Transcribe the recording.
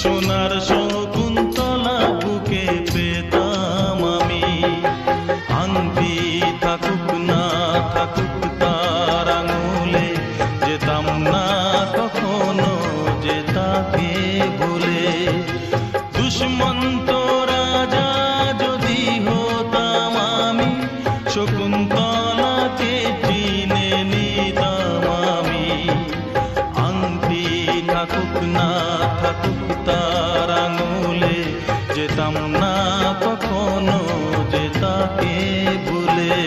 সোনার শকুন্তলা বুকে পেতাম আমি। আংটি থাকুক না থাকুক তার আঙুলে, যেতাম না কখনো যে তাকে ভুলে। দুষ্মন্ত রাজা যদি হতাম আমি, শকুন্তলাকে চিনে নিতাম আমি। আংটি থাকুক না থাকুক তার আঙুলে, যেতাম না কখনো যে তাকে ভুলে।